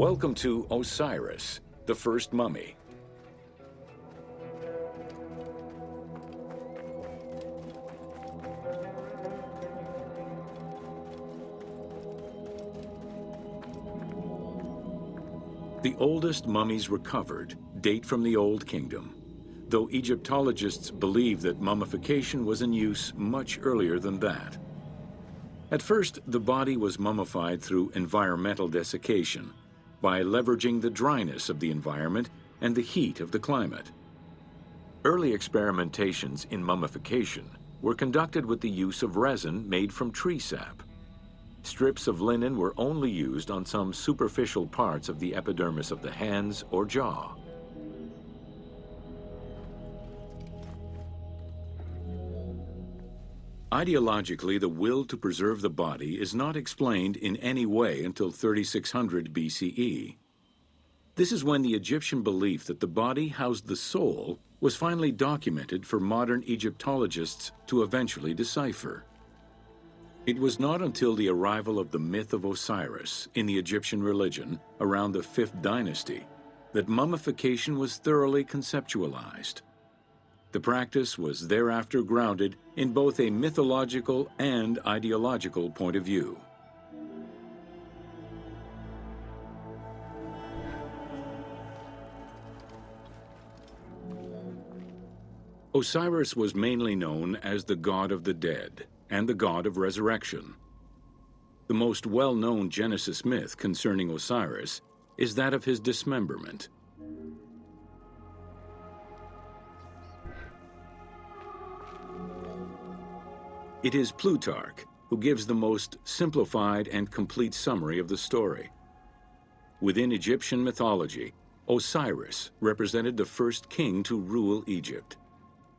Welcome to Osiris, the first mummy. The oldest mummies recovered date from the Old Kingdom, though Egyptologists believe that mummification was in use much earlier than that. At first, the body was mummified through environmental desiccation, by leveraging the dryness of the environment and the heat of the climate. Early experimentations in mummification were conducted with the use of resin made from tree sap. Strips of linen were only used on some superficial parts of the epidermis of the hands or jaw. Ideologically, the will to preserve the body is not explained in any way until 3600 BCE. This is when the Egyptian belief that the body housed the soul was finally documented for modern Egyptologists to eventually decipher. It was not until the arrival of the myth of Osiris in the Egyptian religion around the 5th dynasty that mummification was thoroughly conceptualized. The practice was thereafter grounded in both a mythological and ideological point of view. Osiris was mainly known as the god of the dead and the god of resurrection. The most well-known Genesis myth concerning Osiris is that of his dismemberment. It is Plutarch who gives the most simplified and complete summary of the story. Within Egyptian mythology, Osiris represented the first king to rule Egypt.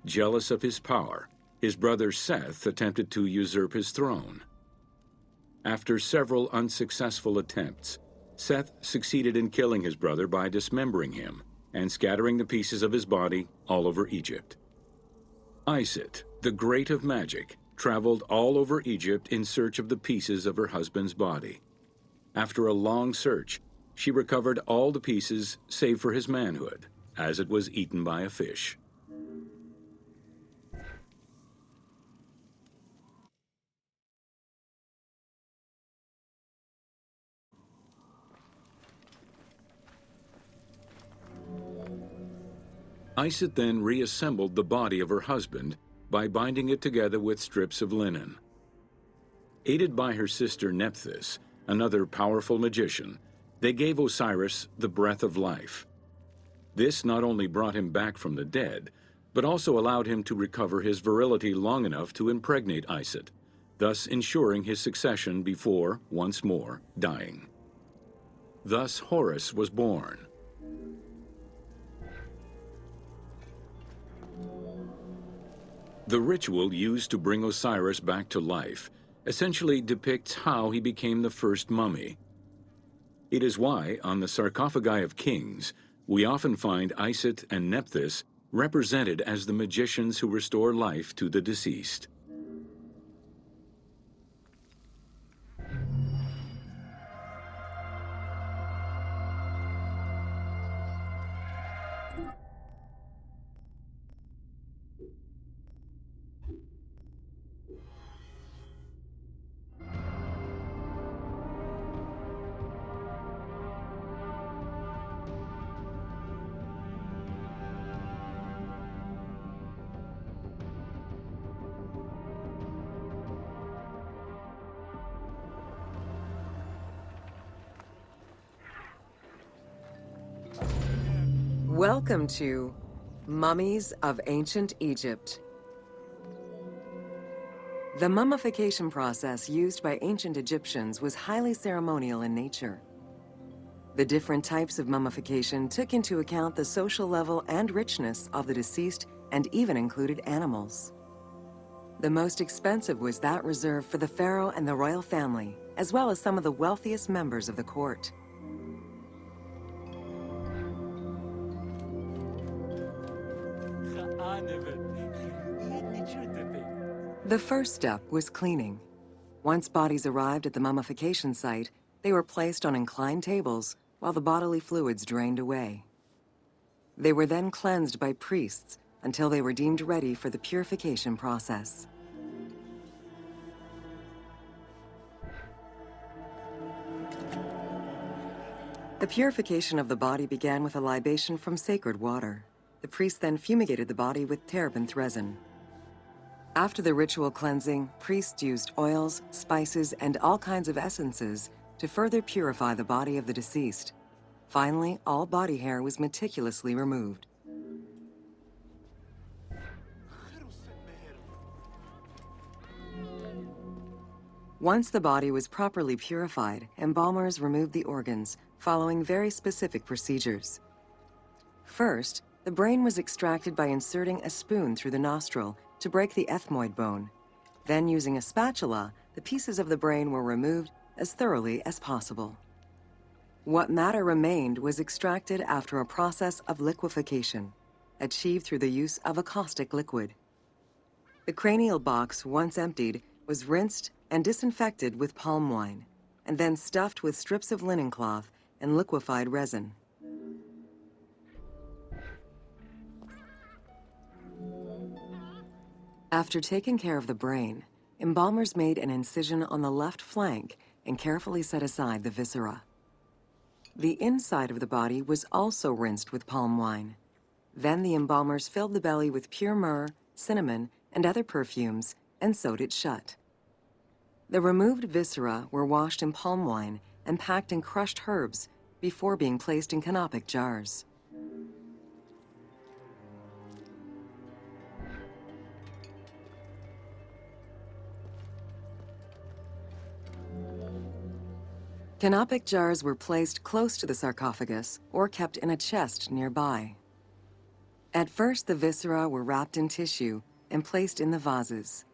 Jealous of his power, his brother Seth attempted to usurp his throne. After several unsuccessful attempts, Seth succeeded in killing his brother by dismembering him and scattering the pieces of his body all over Egypt. Isit, the great of magic, traveled all over Egypt in search of the pieces of her husband's body. After a long search, she recovered all the pieces save for his manhood, as it was eaten by a fish. Isit then reassembled the body of her husband by binding it together with strips of linen. Aided by her sister Nephthys, another powerful magician, they gave Osiris the breath of life. This not only brought him back from the dead, but also allowed him to recover his virility long enough to impregnate Isit, thus ensuring his succession before, once more, dying. Thus Horus was born. The ritual used to bring Osiris back to life essentially depicts how he became the first mummy. It is why, on the sarcophagi of kings, we often find Isit and Nephthys represented as the magicians who restore life to the deceased. Welcome to Mummies of Ancient Egypt. The mummification process used by ancient Egyptians was highly ceremonial in nature. The different types of mummification took into account the social level and richness of the deceased and even included animals. The most expensive was that reserved for the pharaoh and the royal family, as well as some of the wealthiest members of the court. The first step was cleaning. Once bodies arrived at the mummification site, they were placed on inclined tables, while the bodily fluids drained away. They were then cleansed by priests until they were deemed ready for the purification process. The purification of the body began with a libation from sacred water. The priest then fumigated the body with terebinth resin. After the ritual cleansing, priests used oils, spices, and all kinds of essences to further purify the body of the deceased. Finally, all body hair was meticulously removed. Once the body was properly purified, embalmers removed the organs, following very specific procedures. First, the brain was extracted by inserting a spoon through the nostril to break the ethmoid bone. Then, using a spatula, the pieces of the brain were removed as thoroughly as possible. What matter remained was extracted after a process of liquefaction, achieved through the use of a caustic liquid. The cranial box, once emptied, was rinsed and disinfected with palm wine, and then stuffed with strips of linen cloth and liquefied resin. After taking care of the brain, embalmers made an incision on the left flank and carefully set aside the viscera. The inside of the body was also rinsed with palm wine. Then the embalmers filled the belly with pure myrrh, cinnamon, and other perfumes and sewed it shut. The removed viscera were washed in palm wine and packed in crushed herbs before being placed in canopic jars. Canopic jars were placed close to the sarcophagus or kept in a chest nearby. At first, the viscera were wrapped in tissue and placed in the vases.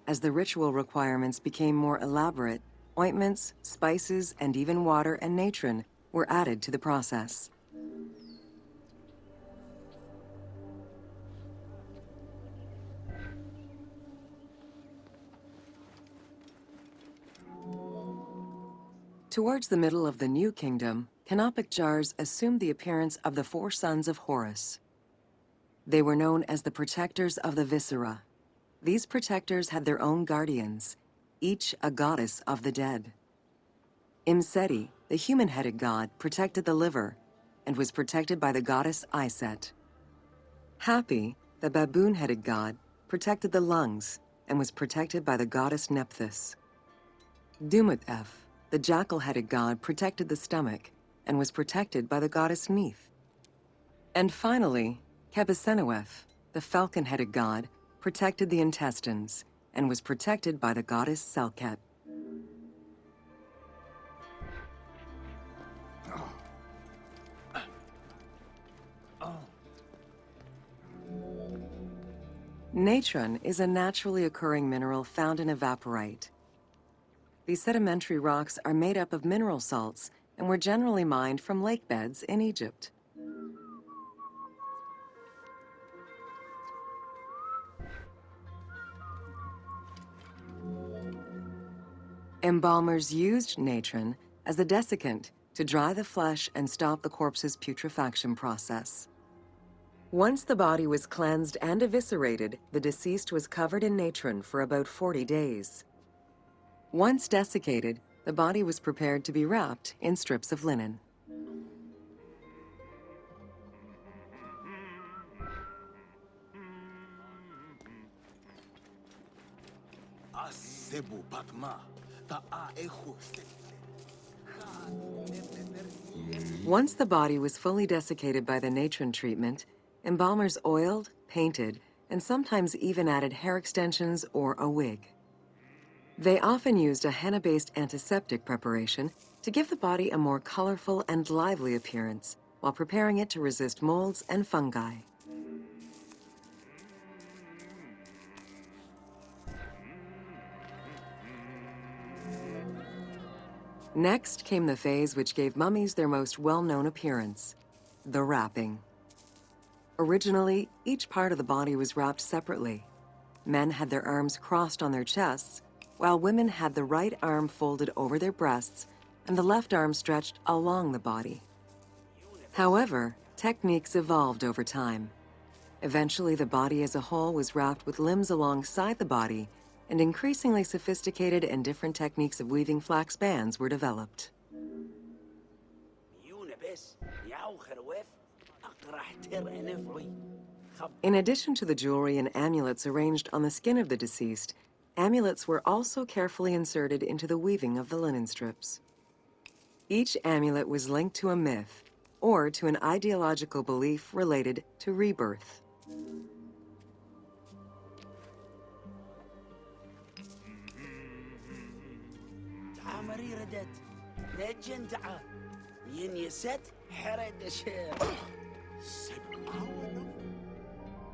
As the ritual requirements became more elaborate, ointments, spices, and even water and natron were added to the process. Towards the middle of the New Kingdom, canopic jars assumed the appearance of the 4 sons of Horus. They were known as the protectors of the viscera. These protectors had their own guardians, each a goddess of the dead. Imseti, the human-headed god, protected the liver and was protected by the goddess Iset. Hapi, the baboon-headed god, protected the lungs and was protected by the goddess Nephthys. Dumut-Ef, the jackal-headed god, protected the stomach and was protected by the goddess Neith. And finally, Kebesenuef, the falcon-headed god, protected the intestines and was protected by the goddess Selket. Natron is a naturally occurring mineral found in evaporite. These sedimentary rocks are made up of mineral salts and were generally mined from lake beds in Egypt. Embalmers used natron as a desiccant to dry the flesh and stop the corpse's putrefaction process. Once the body was cleansed and eviscerated, the deceased was covered in natron for about 40 days. Once desiccated, the body was prepared to be wrapped in strips of linen. Once the body was fully desiccated by the natron treatment, embalmers oiled, painted, and sometimes even added hair extensions or a wig. They often used a henna-based antiseptic preparation to give the body a more colorful and lively appearance while preparing it to resist molds and fungi. Next came the phase which gave mummies their most well-known appearance, the wrapping. Originally, each part of the body was wrapped separately. Men had their arms crossed on their chests, while women had the right arm folded over their breasts and the left arm stretched along the body. However, techniques evolved over time. Eventually, the body as a whole was wrapped with limbs alongside the body, and increasingly sophisticated and different techniques of weaving flax bands were developed. In addition to the jewelry and amulets arranged on the skin of the deceased, amulets were also carefully inserted into the weaving of the linen strips. Each amulet was linked to a myth or to an ideological belief related to rebirth.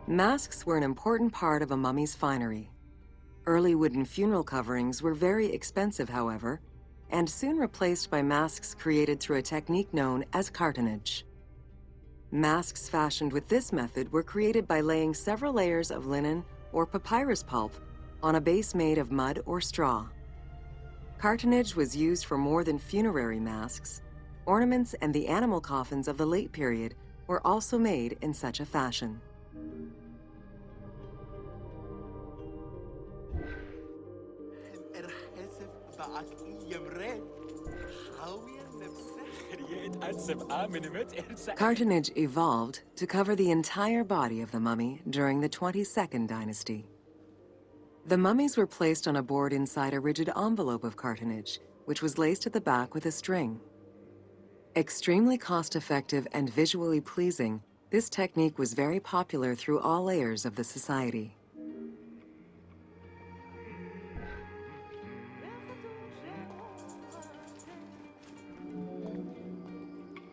Masks were an important part of a mummy's finery. Early wooden funeral coverings were very expensive, however, and soon replaced by masks created through a technique known as cartonnage. Masks fashioned with this method were created by laying several layers of linen or papyrus pulp on a base made of mud or straw. Cartonnage was used for more than funerary masks. Ornaments and the animal coffins of the late period were also made in such a fashion. Cartonnage evolved to cover the entire body of the mummy during the 22nd dynasty. The mummies were placed on a board inside a rigid envelope of cartonnage, which was laced at the back with a string. Extremely cost-effective and visually pleasing, this technique was very popular through all layers of the society.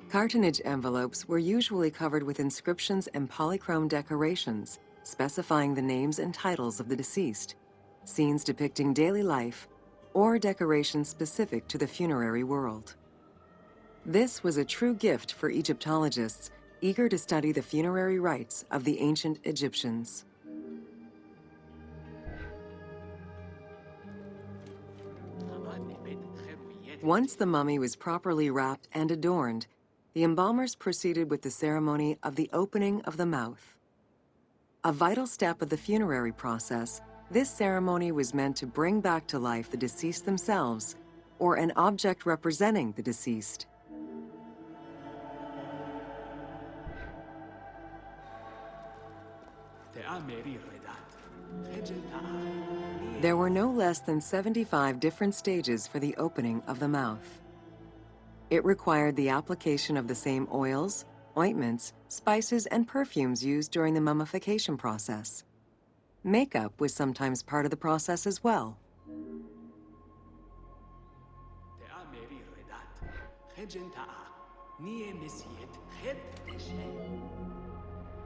Cartonnage envelopes were usually covered with inscriptions and polychrome decorations, specifying the names and titles of the deceased, scenes depicting daily life, or decorations specific to the funerary world. This was a true gift for Egyptologists eager to study the funerary rites of the ancient Egyptians. Once the mummy was properly wrapped and adorned, the embalmers proceeded with the ceremony of the opening of the mouth. A vital step of the funerary process, this ceremony was meant to bring back to life the deceased themselves or an object representing the deceased. There were no less than 75 different stages for the opening of the mouth. It required the application of the same oils, ointments, spices, and perfumes used during the mummification process. Makeup was sometimes part of the process as well.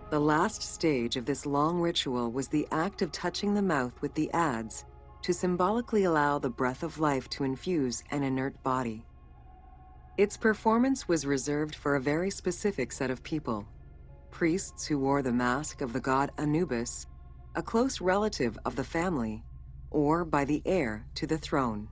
The last stage of this long ritual was the act of touching the mouth with the adze to symbolically allow the breath of life to infuse an inert body. Its performance was reserved for a very specific set of people: priests who wore the mask of the god Anubis, a close relative of the family, or by the heir to the throne.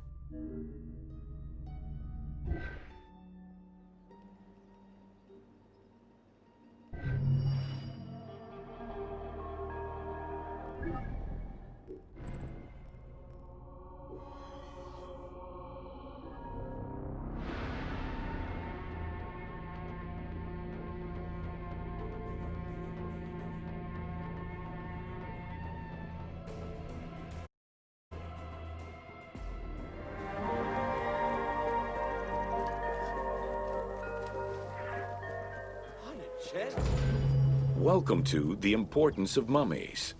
Welcome to The Importance of Mummies.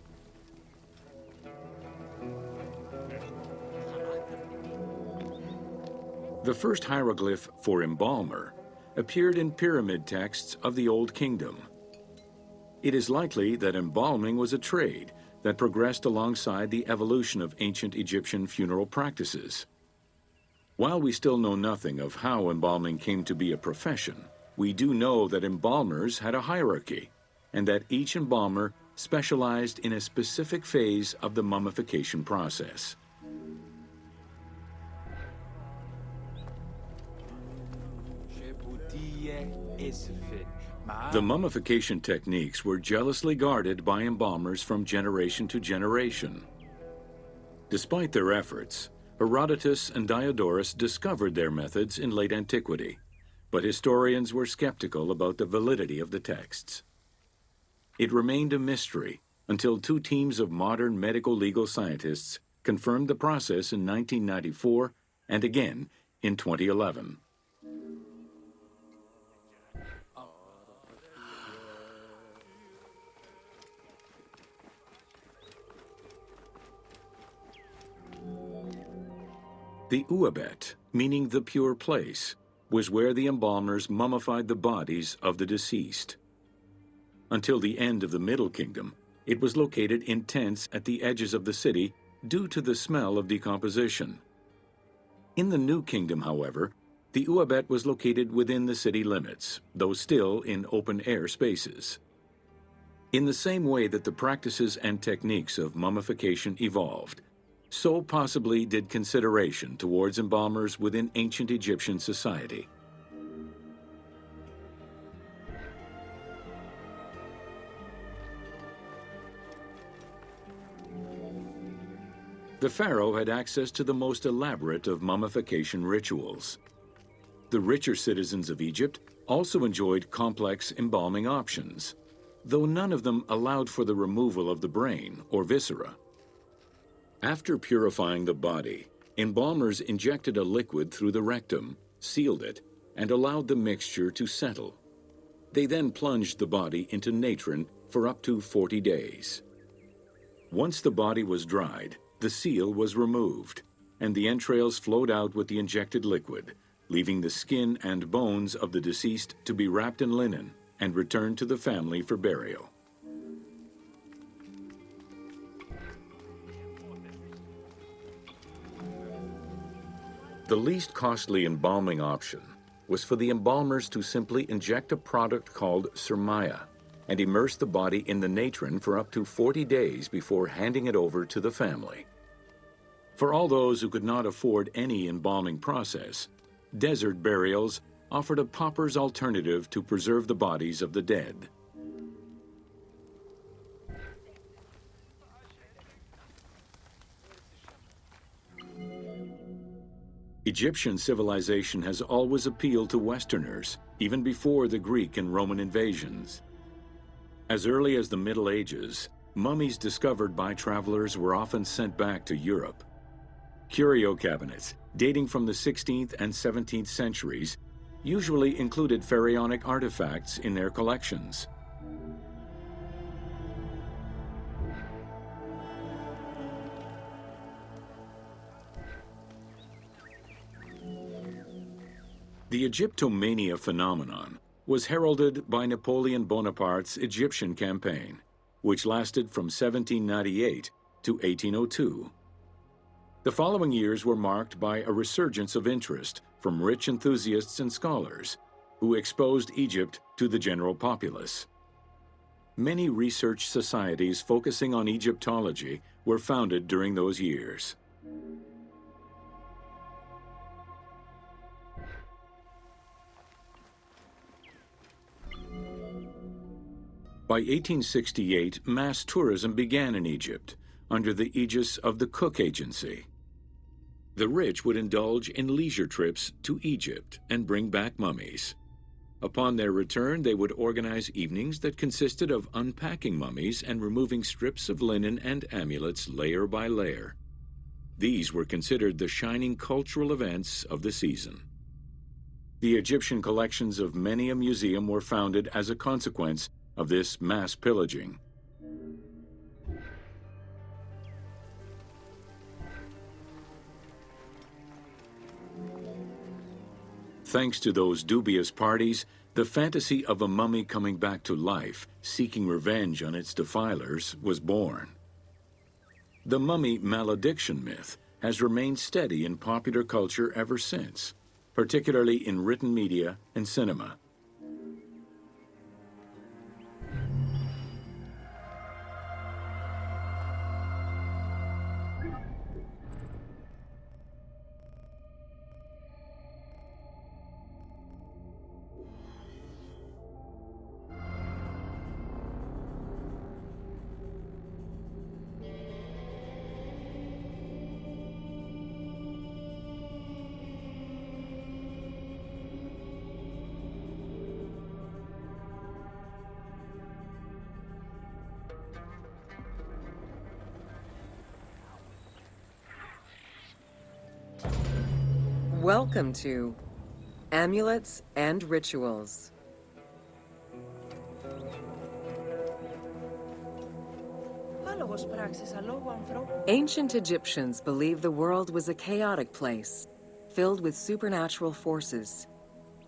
The first hieroglyph for embalmer appeared in pyramid texts of the Old Kingdom. It is likely that embalming was a trade that progressed alongside the evolution of ancient Egyptian funeral practices. While we still know nothing of how embalming came to be a profession, we do know that embalmers had a hierarchy, and that each embalmer specialized in a specific phase of the mummification process. The mummification techniques were jealously guarded by embalmers from generation to generation. Despite their efforts, Herodotus and Diodorus discovered their methods in late antiquity, but historians were skeptical about the validity of the texts. It remained a mystery until two teams of modern medical legal scientists confirmed the process in 1994 and again in 2011. The Uabet, meaning the pure place, was where the embalmers mummified the bodies of the deceased. Until the end of the Middle Kingdom, it was located in tents at the edges of the city due to the smell of decomposition. In the New Kingdom, however, the Uabet was located within the city limits, though still in open-air spaces. In the same way that the practices and techniques of mummification evolved, so possibly did consideration towards embalmers within ancient Egyptian society. The pharaoh had access to the most elaborate of mummification rituals. The richer citizens of Egypt also enjoyed complex embalming options, though none of them allowed for the removal of the brain or viscera. After purifying the body, embalmers injected a liquid through the rectum, sealed it, and allowed the mixture to settle. They then plunged the body into natron for up to 40 days. Once the body was dried, the seal was removed, and the entrails flowed out with the injected liquid, leaving the skin and bones of the deceased to be wrapped in linen and returned to the family for burial. The least costly embalming option was for the embalmers to simply inject a product called surmaya and immerse the body in the natron for up to 40 days before handing it over to the family. For all those who could not afford any embalming process, desert burials offered a pauper's alternative to preserve the bodies of the dead. Egyptian civilization has always appealed to Westerners, even before the Greek and Roman invasions. As early as the Middle Ages, mummies discovered by travelers were often sent back to Europe. Curio cabinets, dating from the 16th and 17th centuries, usually included pharaonic artifacts in their collections. The Egyptomania phenomenon was heralded by Napoleon Bonaparte's Egyptian campaign, which lasted from 1798 to 1802. The following years were marked by a resurgence of interest from rich enthusiasts and scholars who exposed Egypt to the general populace. Many research societies focusing on Egyptology were founded during those years. By 1868, mass tourism began in Egypt under the aegis of the Cook Agency. The rich would indulge in leisure trips to Egypt and bring back mummies. Upon their return, they would organize evenings that consisted of unpacking mummies and removing strips of linen and amulets layer by layer. These were considered the shining cultural events of the season. The Egyptian collections of many a museum were founded as a consequence of this mass pillaging. Thanks to those dubious parties, the fantasy of a mummy coming back to life, seeking revenge on its defilers, was born. The mummy malediction myth has remained steady in popular culture ever since, particularly in written media and cinema. Welcome to Amulets and Rituals. Ancient Egyptians believed the world was a chaotic place, filled with supernatural forces.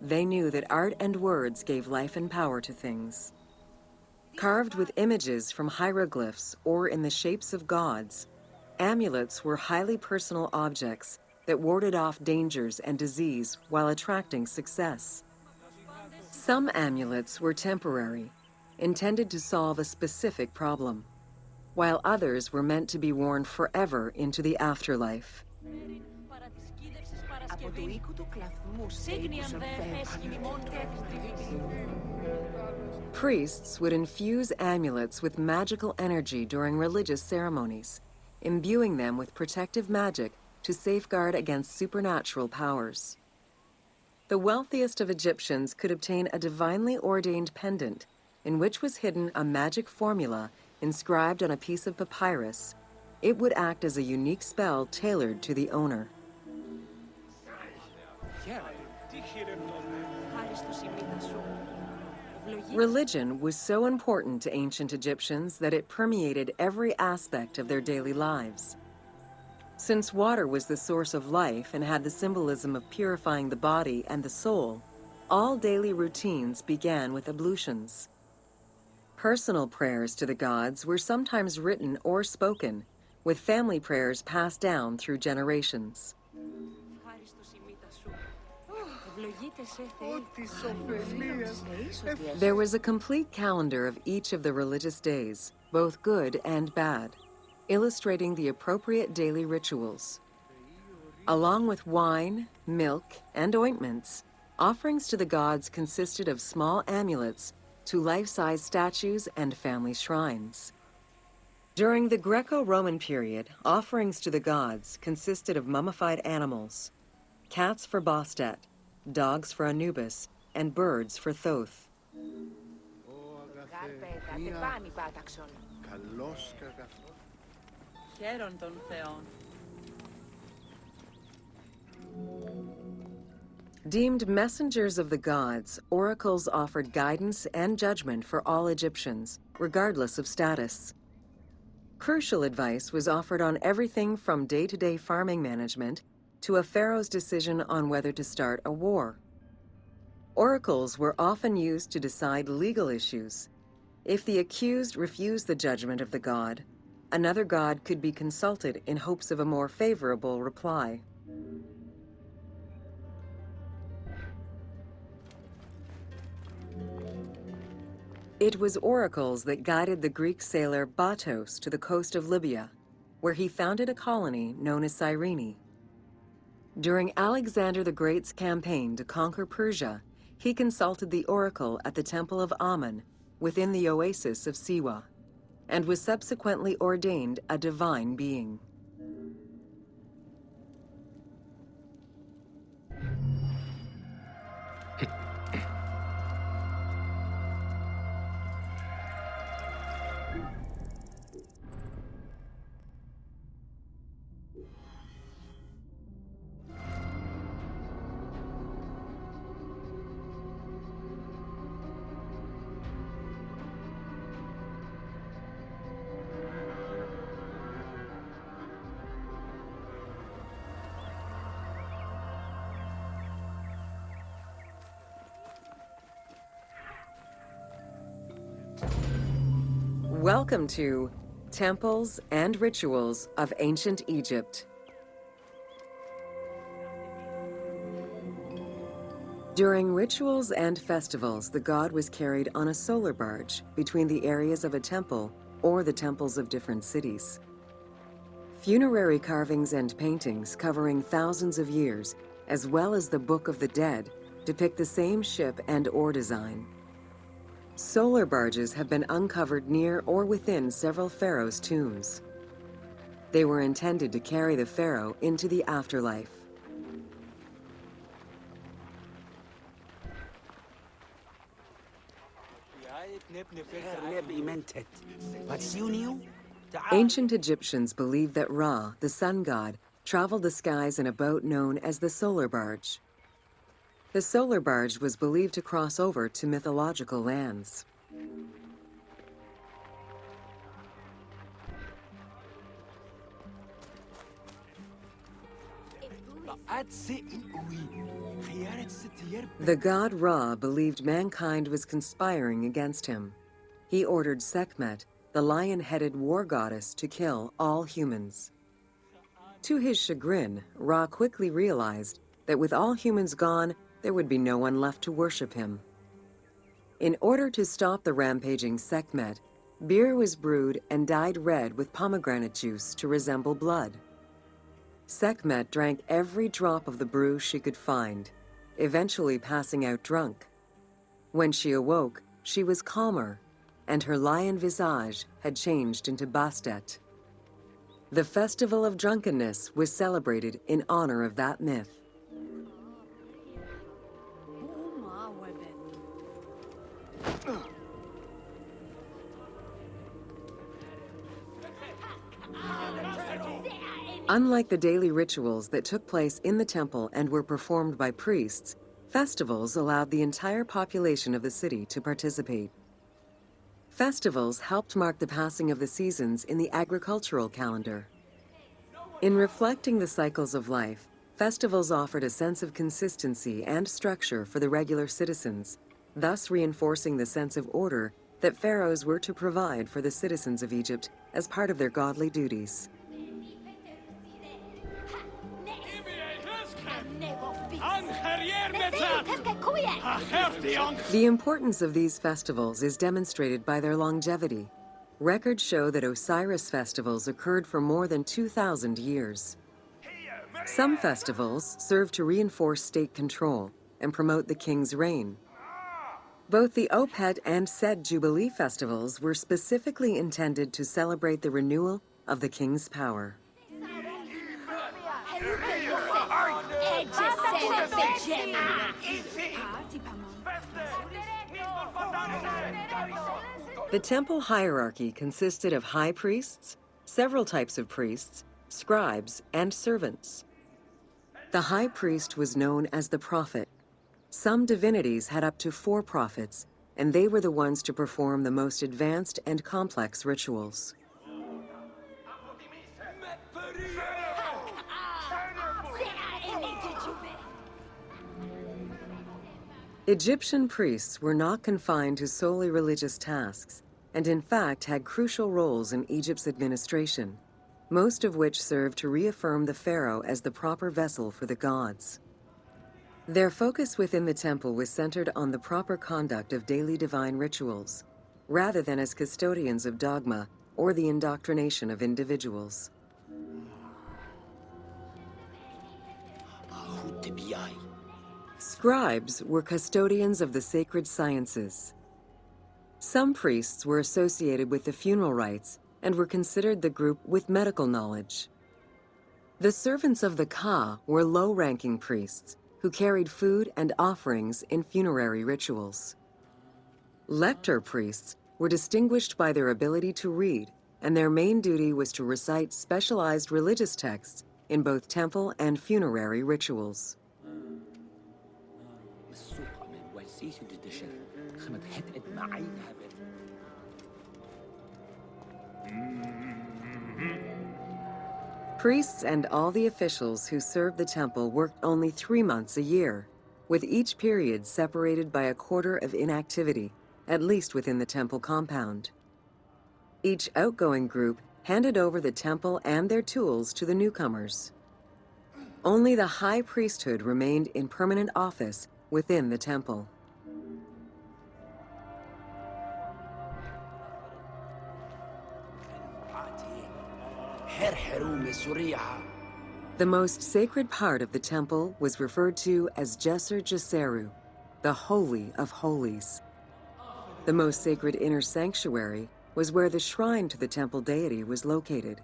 They knew that art and words gave life and power to things. Carved with images from hieroglyphs or in the shapes of gods, amulets were highly personal objects that warded off dangers and disease while attracting success. Some amulets were temporary, intended to solve a specific problem, while others were meant to be worn forever into the afterlife. Priests would infuse amulets with magical energy during religious ceremonies, imbuing them with protective magic to safeguard against supernatural powers. The wealthiest of Egyptians could obtain a divinely ordained pendant in which was hidden a magic formula inscribed on a piece of papyrus. It would act as a unique spell tailored to the owner. Religion was so important to ancient Egyptians that it permeated every aspect of their daily lives. Since water was the source of life and had the symbolism of purifying the body and the soul, all daily routines began with ablutions. Personal prayers to the gods were sometimes written or spoken, with family prayers passed down through generations. There was a complete calendar of each of the religious days, both good and bad, illustrating the appropriate daily rituals. Along with wine, milk, and ointments, offerings to the gods consisted of small amulets to life-size statues and family shrines. During the Greco-Roman period, offerings to the gods consisted of mummified animals, cats for Bastet, dogs for Anubis, and birds for Thoth. Deemed messengers of the gods, oracles offered guidance and judgment for all Egyptians, regardless of status. Crucial advice was offered on everything from day-to-day farming management to a pharaoh's decision on whether to start a war. Oracles were often used to decide legal issues. If the accused refused the judgment of the god, another god could be consulted in hopes of a more favorable reply. It was oracles that guided the Greek sailor Batos to the coast of Libya, where he founded a colony known as Cyrene. During Alexander the Great's campaign to conquer Persia, he consulted the oracle at the Temple of Amun within the oasis of Siwa, and was subsequently ordained a divine being. Welcome to Temples and Rituals of Ancient Egypt. During rituals and festivals, the god was carried on a solar barge between the areas of a temple or the temples of different cities. Funerary carvings and paintings covering thousands of years, as well as the Book of the Dead, depict the same ship and oar design. Solar barges have been uncovered near or within several pharaohs' tombs. They were intended to carry the pharaoh into the afterlife. Ancient Egyptians believed that Ra, the sun god, traveled the skies in a boat known as the Solar Barge. The Solar Barge was believed to cross over to mythological lands. The god Ra believed mankind was conspiring against him. He ordered Sekhmet, the lion-headed war goddess, to kill all humans. To his chagrin, Ra quickly realized that with all humans gone, there would be no one left to worship him. In order to stop the rampaging Sekhmet, beer was brewed and dyed red with pomegranate juice to resemble blood. Sekhmet drank every drop of the brew she could find, eventually passing out drunk. When she awoke, she was calmer, and her lion visage had changed into Bastet. The Festival of Drunkenness was celebrated in honor of that myth. Unlike the daily rituals that took place in the temple and were performed by priests, festivals allowed the entire population of the city to participate. Festivals helped mark the passing of the seasons in the agricultural calendar. In reflecting the cycles of life, festivals offered a sense of consistency and structure for the regular citizens, thus reinforcing the sense of order that pharaohs were to provide for the citizens of Egypt as part of their godly duties. The importance of these festivals is demonstrated by their longevity. Records show that Osiris festivals occurred for more than 2,000 years. Some festivals serve to reinforce state control and promote the king's reign. Both the Opet and Set Jubilee festivals were specifically intended to celebrate the renewal of the king's power. The temple hierarchy consisted of high priests, several types of priests, scribes, and servants. The high priest was known as the prophet. Some divinities had up to 4 prophets, and they were the ones to perform the most advanced and complex rituals. Egyptian priests were not confined to solely religious tasks, and in fact had crucial roles in Egypt's administration, most of which served to reaffirm the pharaoh as the proper vessel for the gods. Their focus within the temple was centered on the proper conduct of daily divine rituals, rather than as custodians of dogma or the indoctrination of individuals. Scribes were custodians of the sacred sciences. Some priests were associated with the funeral rites and were considered the group with medical knowledge. The servants of the Ka were low-ranking priests who carried food and offerings in funerary rituals. Lector priests were distinguished by their ability to read, and their main duty was to recite specialized religious texts in both temple and funerary rituals. Priests and all the officials who served the temple worked only 3 months a year, with each period separated by a quarter of inactivity, at least within the temple compound. Each outgoing group handed over the temple and their tools to the newcomers. Only the high priesthood remained in permanent office within the temple. The most sacred part of the temple was referred to as Djeser Djeseru, the Holy of Holies. The most sacred inner sanctuary was where the shrine to the temple deity was located.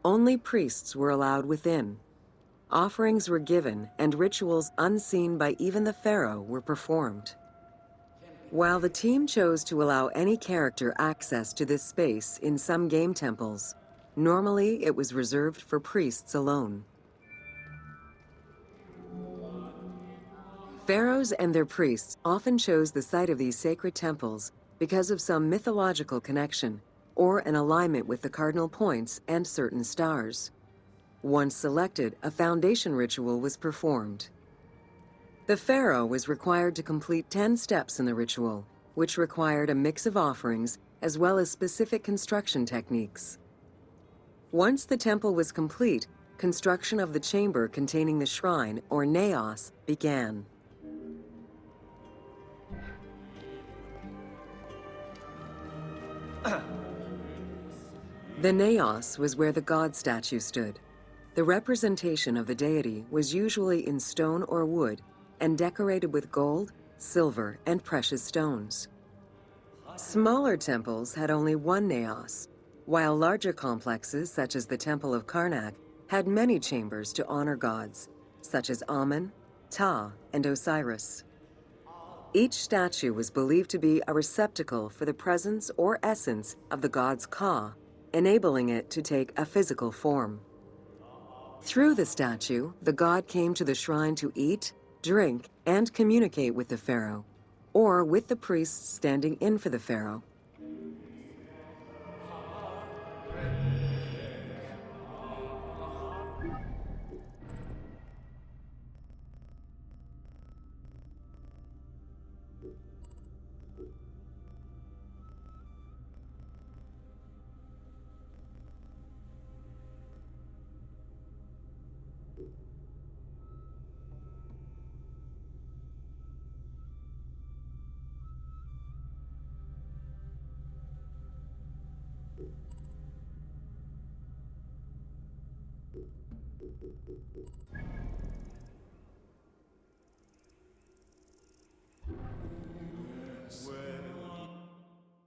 Only priests were allowed within. Offerings were given and rituals unseen by even the pharaoh were performed. While the team chose to allow any character access to this space in some game temples, Normally, it was reserved for priests alone. Pharaohs and their priests often chose the site of these sacred temples because of some mythological connection or an alignment with the cardinal points and certain stars. Once selected, a foundation ritual was performed. The pharaoh was required to complete 10 steps in the ritual, which required a mix of offerings as well as specific construction techniques. Once the temple was complete, construction of the chamber containing the shrine, or naos, began. The naos was where the god statue stood. The representation of the deity was usually in stone or wood and decorated with gold, silver, and precious stones. Smaller temples had only one naos, while larger complexes, such as the Temple of Karnak, had many chambers to honor gods, such as Amun, Ptah, and Osiris. Each statue was believed to be a receptacle for the presence or essence of the god's Ka, enabling it to take a physical form. Through the statue, the god came to the shrine to eat, drink, and communicate with the pharaoh, or with the priests standing in for the pharaoh.